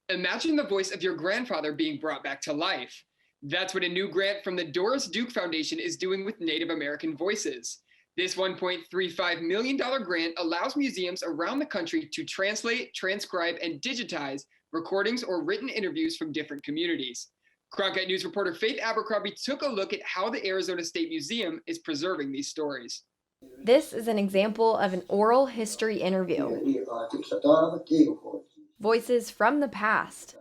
Imagine the voice of your grandfather being brought back to life. That's what a new grant from the Doris Duke Foundation is doing with Native American voices. This $1.35 million grant allows museums around the country to translate, transcribe, and digitize recordings or written interviews from different communities. Cronkite News reporter Faith Abercrombie took a look at how the Arizona State Museum is preserving these stories. This is an example of an oral history interview. Voices from the past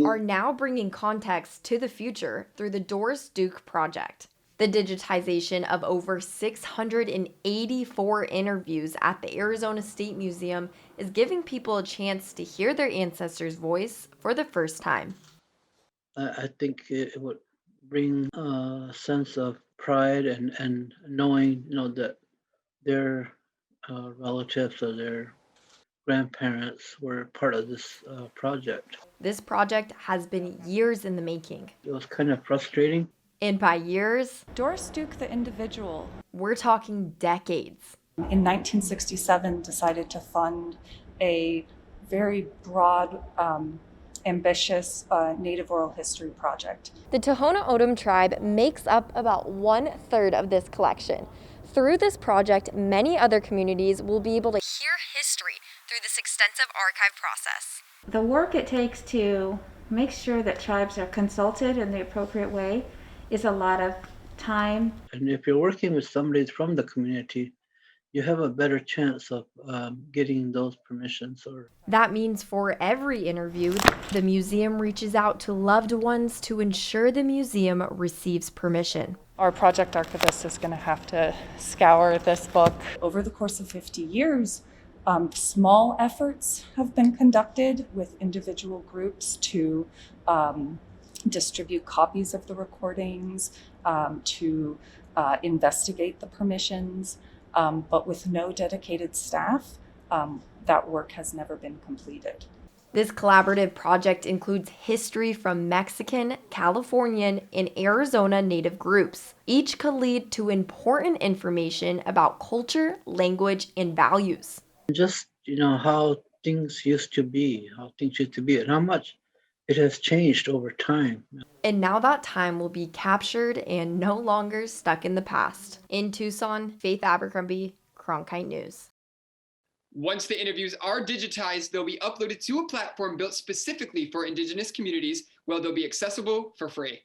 are now bringing context to the future through the Doris Duke Project. The digitization of over 684 interviews at the Arizona State Museum is giving people a chance to hear their ancestors' voice for the first time. I think it would bring a sense of pride and knowing, that their relatives or their grandparents were part of this project. This project has been years in the making. It was kind of frustrating. And by years, Doris Duke, the individual, we're talking decades. in 1967 decided to fund a very broad, ambitious Native oral history project. The Tohono O'odham tribe makes up about 1/3 of this collection. Through this project, many other communities will be able to hear history through this extensive archive process. The work it takes to make sure that tribes are consulted in the appropriate way is a lot of time. And if you're working with somebody from the community, you have a better chance of getting those permissions. That means for every interview, the museum reaches out to loved ones to ensure the museum receives permission. Our project archivist is going to have to scour this book. Over the course of 50 years, small efforts have been conducted with individual groups to distribute copies of the recordings, to investigate the permissions, but with no dedicated staff, that work has never been completed. This collaborative project includes history from Mexican, Californian, and Arizona Native groups. Each could lead to important information about culture, language, and values. Just, how things used to be, and how much it has changed over time. And now that time will be captured and no longer stuck in the past. In Tucson, Faith Abercrombie, Cronkite News. Once the interviews are digitized, they'll be uploaded to a platform built specifically for Indigenous communities where they'll be accessible for free.